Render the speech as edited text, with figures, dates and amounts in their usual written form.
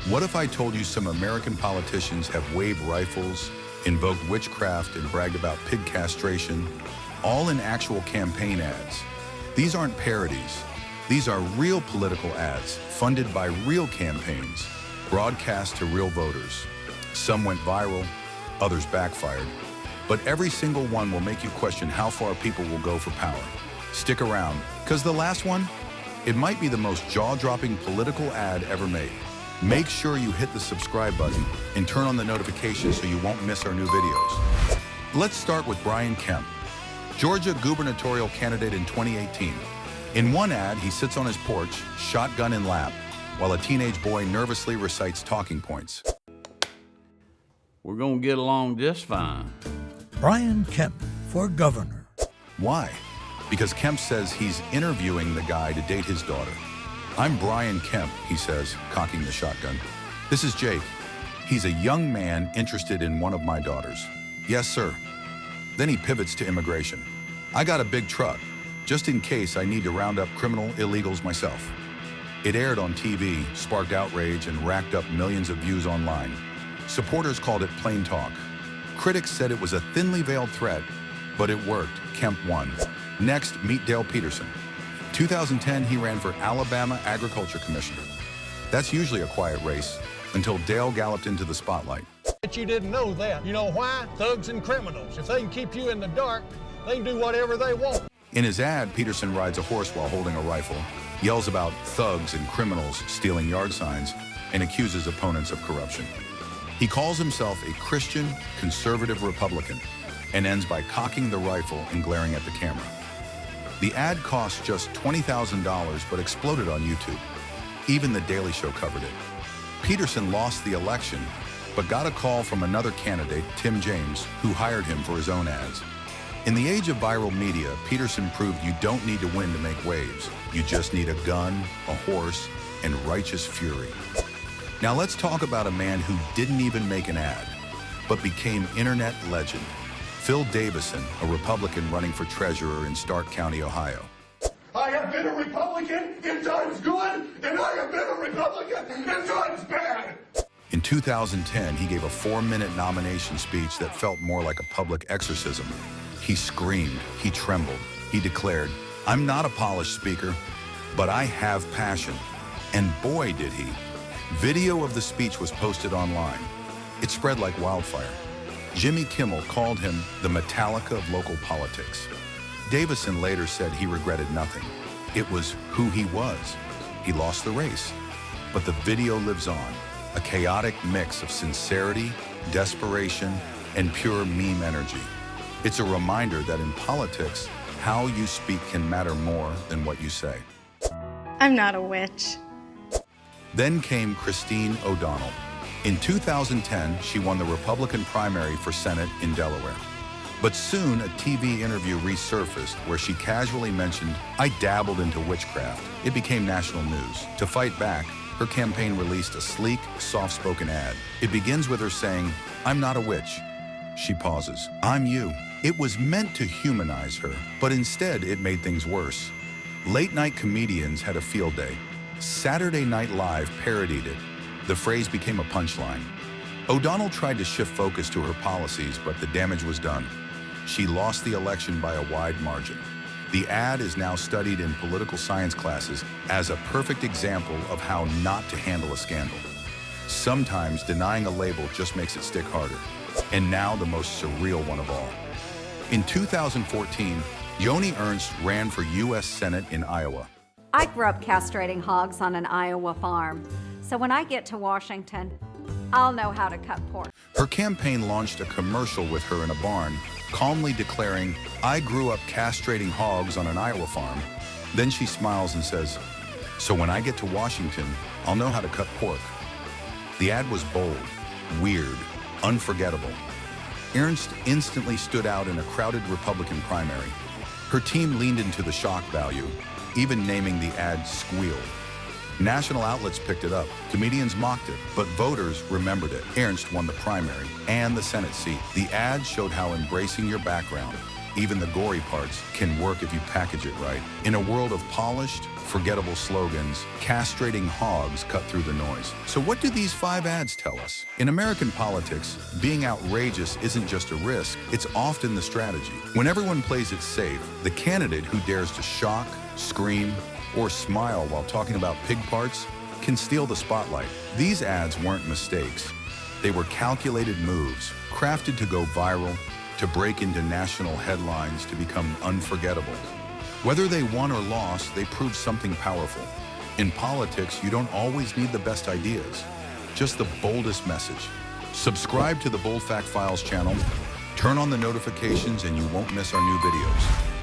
What if I told you some American politicians have waved rifles, invoked witchcraft, and bragged about pig castration, all in actual campaign ads? These aren't parodies. These are real political ads, funded by real campaigns, broadcast to real voters. Some went viral, others backfired. But every single one will make you question how far people will go for power. Stick around, because the last one, it might be the most jaw-dropping political ad ever made. Make sure you hit the subscribe button and turn on the notifications so you won't miss our new videos. Let's start with Brian Kemp, Georgia gubernatorial candidate in 2018. In one ad, he sits on his porch, shotgun in lap, while a teenage boy nervously recites talking points. We're gonna get along just fine. Brian Kemp for governor. Why? Because Kemp says he's interviewing the guy to date his daughter. I'm Brian Kemp, he says, cocking the shotgun. This is Jake. He's a young man interested in one of my daughters. Yes, sir. Then he pivots to immigration. I got a big truck, just in case I need to round up criminal illegals myself. It aired on TV, sparked outrage, and racked up millions of views online. Supporters called it plain talk. Critics said it was a thinly veiled threat, but it worked. Kemp won. Next, meet Dale Peterson. 2010, he ran for Alabama Agriculture Commissioner. That's usually a quiet race, until Dale galloped into the spotlight. But you didn't know that. You know why? Thugs and criminals. If they can keep you in the dark, they can do whatever they want. In his ad, Peterson rides a horse while holding a rifle, yells about thugs and criminals stealing yard signs, and accuses opponents of corruption. He calls himself a Christian, conservative Republican, and ends by cocking the rifle and glaring at the camera. The ad cost just $20,000, but exploded on YouTube. Even The Daily Show covered it. Peterson lost the election, but got a call from another candidate, Tim James, who hired him for his own ads. In the age of viral media, Peterson proved you don't need to win to make waves. You just need a gun, a horse, and righteous fury. Now let's talk about a man who didn't even make an ad, but became internet legend. Phil Davison, a Republican running for treasurer in Stark County, Ohio. I have been a Republican in times good, and I have been a Republican in times bad. In 2010, he gave a 4-minute nomination speech that felt more like a public exorcism. He screamed, he trembled, he declared, "I'm not a polished speaker, but I have passion." And boy, did he. Video of the speech was posted online. It spread like wildfire. Jimmy Kimmel called him the Metallica of local politics. Davison later said he regretted nothing. It was who he was. He lost the race. But the video lives on, a chaotic mix of sincerity, desperation, and pure meme energy. It's a reminder that in politics, how you speak can matter more than what you say. I'm not a witch. Then came Christine O'Donnell. In 2010, she won the Republican primary for Senate in Delaware. But soon, a TV interview resurfaced where she casually mentioned, "I dabbled into witchcraft." It became national news. To fight back, her campaign released a sleek, soft-spoken ad. It begins with her saying, "I'm not a witch." She pauses, "I'm you." It was meant to humanize her, but instead it made things worse. Late-night comedians had a field day. Saturday Night Live parodied it. The phrase became a punchline. O'Donnell tried to shift focus to her policies, but the damage was done. She lost the election by a wide margin. The ad is now studied in political science classes as a perfect example of how not to handle a scandal. Sometimes denying a label just makes it stick harder. And now the most surreal one of all. In 2014, Joni Ernst ran for U.S. Senate in Iowa. I grew up castrating hogs on an Iowa farm, so when I get to Washington, I'll know how to cut pork. Her campaign launched a commercial with her in a barn, calmly declaring, "I grew up castrating hogs on an Iowa farm." Then she smiles and says, "So when I get to Washington, I'll know how to cut pork." The ad was bold, weird, unforgettable. Ernst instantly stood out in a crowded Republican primary. Her team leaned into the shock value, even naming the ad "Squeal." National outlets picked it up, comedians mocked it, but voters remembered it. Ernst won the primary and the Senate seat. The ad showed how embracing your background, even the gory parts, can work if you package it right. In a world of polished, forgettable slogans, castrating hogs cut through the noise. So what do these 5 ads tell us? In American politics, being outrageous isn't just a risk, it's often the strategy. When everyone plays it safe, the candidate who dares to shock, scream, or smile while talking about pig parts can steal the spotlight. These ads weren't mistakes. They were calculated moves, crafted to go viral, to break into national headlines, to become unforgettable. Whether they won or lost, they proved something powerful. In politics, you don't always need the best ideas, just the boldest message. Subscribe to the Bold Fact Files channel, turn on the notifications, and you won't miss our new videos.